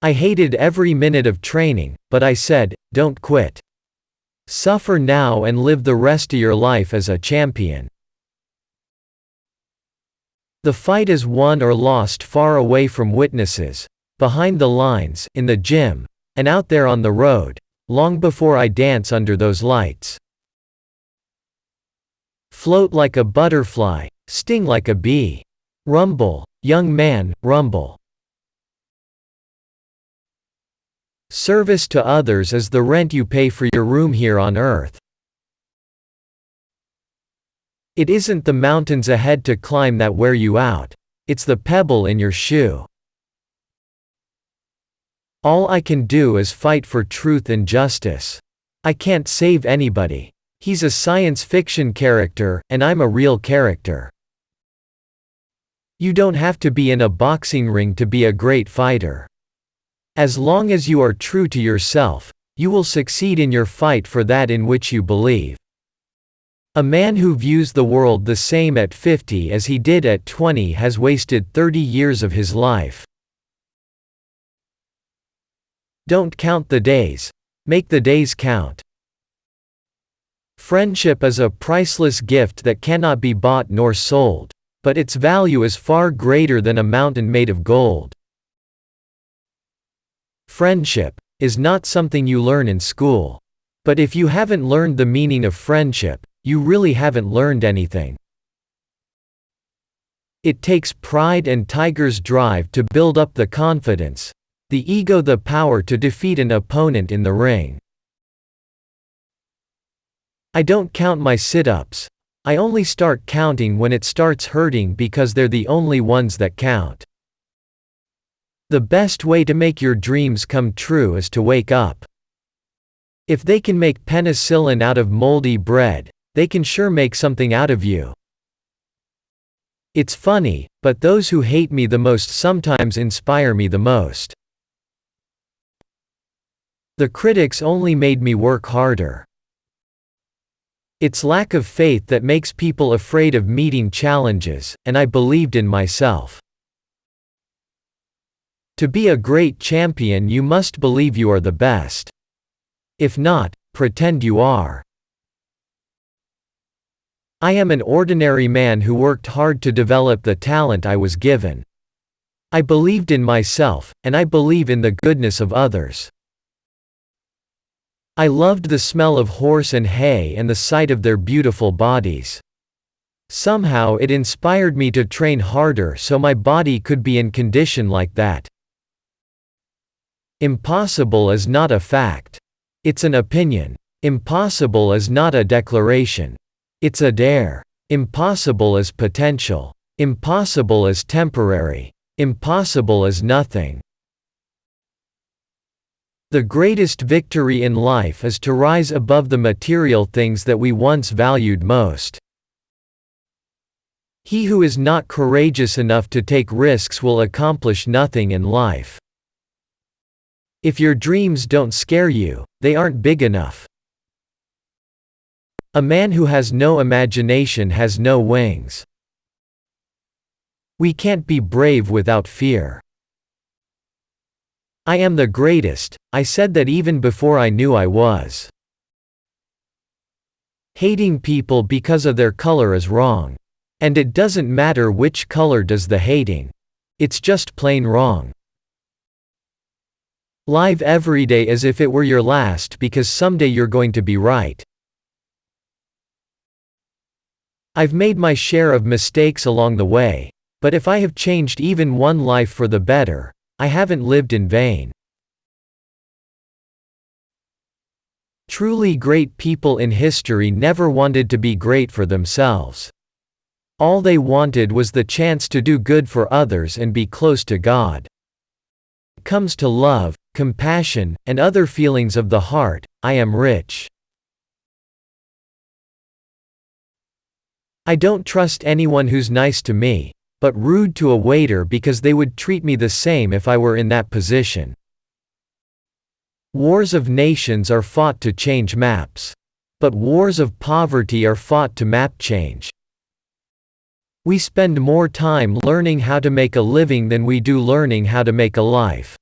I hated every minute of training, but I said, don't quit. Suffer now and live the rest of your life as a champion. The fight is won or lost far away from witnesses, behind the lines, in the gym, and out there on the road, long before I dance under those lights. Float like a butterfly, sting like a bee. Rumble, young man, rumble. Service to others is the rent you pay for your room here on earth. It isn't the mountains ahead to climb that wear you out. It's the pebble in your shoe. All I can do is fight for truth and justice. I can't save anybody. He's a science fiction character, and I'm a real character. You don't have to be in a boxing ring to be a great fighter. As long as you are true to yourself, you will succeed in your fight for that in which you believe. A man who views the world the same at 50 as he did at 20 has wasted 30 years of his life. Don't count the days. Make the days count. Friendship is a priceless gift that cannot be bought nor sold, but its value is far greater than a mountain made of gold. Friendship is not something you learn in school. But if you haven't learned the meaning of friendship, you really haven't learned anything. It takes pride and tiger's drive to build up the confidence, the ego, the power to defeat an opponent in the ring. I don't count my sit-ups. I only start counting when it starts hurting because they're the only ones that count. The best way to make your dreams come true is to wake up. If they can make penicillin out of moldy bread, they can sure make something out of you. It's funny, but those who hate me the most sometimes inspire me the most. The critics only made me work harder. It's lack of faith that makes people afraid of meeting challenges, and I believed in myself. To be a great champion, you must believe you are the best. If not, pretend you are. I am an ordinary man who worked hard to develop the talent I was given. I believed in myself, and I believe in the goodness of others. I loved the smell of horse and hay and the sight of their beautiful bodies. Somehow it inspired me to train harder so my body could be in condition like that. Impossible is not a fact. It's an opinion. Impossible is not a declaration. It's a dare. Impossible is potential. Impossible is temporary. Impossible is nothing. The greatest victory in life is to rise above the material things that we once valued most. He who is not courageous enough to take risks will accomplish nothing in life. If your dreams don't scare you, they aren't big enough. A man who has no imagination has no wings. We can't be brave without fear. I am the greatest. I said that even before I knew I was. Hating people because of their color is wrong. And it doesn't matter which color does the hating. It's just plain wrong. Live every day as if it were your last because someday you're going to be right. I've made my share of mistakes along the way, but if I have changed even one life for the better, I haven't lived in vain. Truly great people in history never wanted to be great for themselves. All they wanted was the chance to do good for others and be close to God. When it comes to love, compassion, and other feelings of the heart, I am rich. I don't trust anyone who's nice to me, but rude to a waiter because they would treat me the same if I were in that position. Wars of nations are fought to change maps. But wars of poverty are fought to map change. We spend more time learning how to make a living than we do learning how to make a life.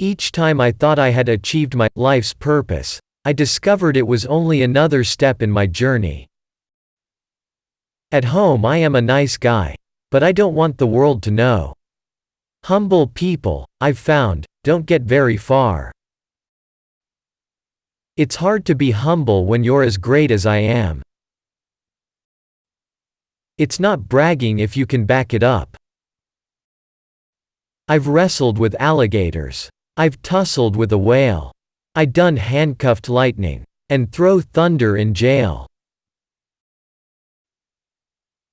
Each time I thought I had achieved my life's purpose, I discovered it was only another step in my journey. At home I am a nice guy, but I don't want the world to know. Humble people, I've found, don't get very far. It's hard to be humble when you're as great as I am. It's not bragging if you can back it up. I've wrestled with alligators. I've tussled with a whale. I done handcuffed lightning, and throw thunder in jail.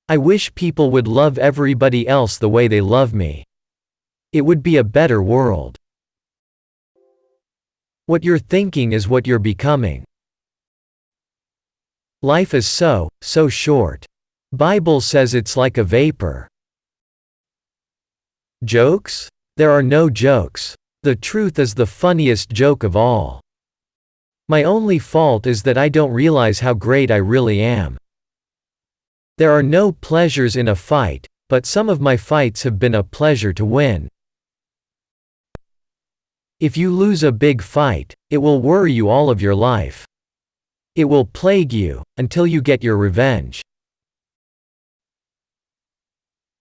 I wish people would love everybody else the way they love me. It would be a better world. What you're thinking is what you're becoming. Life is so short. Bible says it's like a vapor. Jokes? There are no jokes. The truth is the funniest joke of all. My only fault is that I don't realize how great I really am. There are no pleasures in a fight, but some of my fights have been a pleasure to win. If you lose a big fight, it will worry you all of your life. It will plague you, until you get your revenge.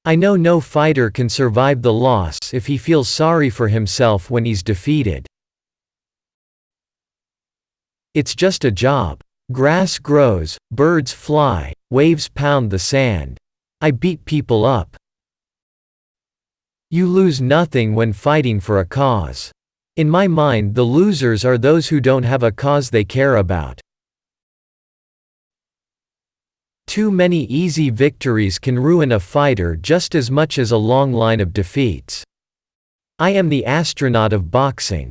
I know no fighter can survive the loss if he feels sorry for himself when he's defeated. It's just a job. Grass grows, birds fly, waves pound the sand. I beat people up. You lose nothing when fighting for a cause. In my mind, the losers are those who don't have a cause they care about. Too many easy victories can ruin a fighter just as much as a long line of defeats. I am the astronaut of boxing.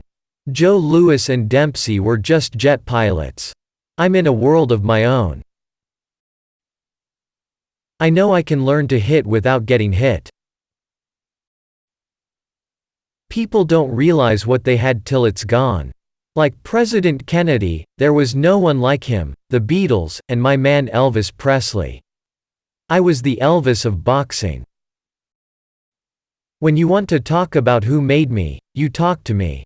Joe Louis and Dempsey were just jet pilots. I'm in a world of my own. I know I can learn to hit without getting hit. People don't realize what they had till it's gone. Like President Kennedy, there was no one like him, the Beatles, and my man Elvis Presley. I was the Elvis of boxing. When you want to talk about who made me, you talk to me.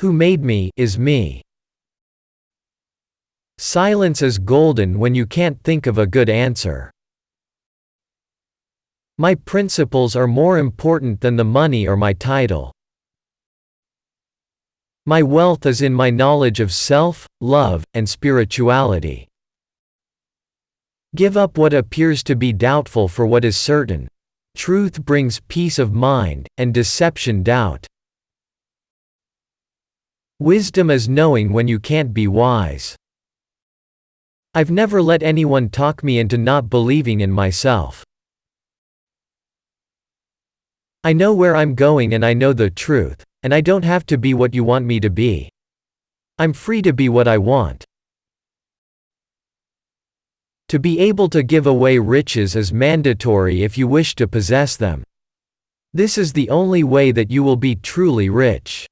Who made me is me. Silence is golden when you can't think of a good answer. My principles are more important than the money or my title. My wealth is in my knowledge of self, love, and spirituality. Give up what appears to be doubtful for what is certain. Truth brings peace of mind, and deception doubt. Wisdom is knowing when you can't be wise. I've never let anyone talk me into not believing in myself. I know where I'm going and I know the truth, and I don't have to be what you want me to be. I'm free to be what I want. To be able to give away riches is mandatory if you wish to possess them. This is the only way that you will be truly rich.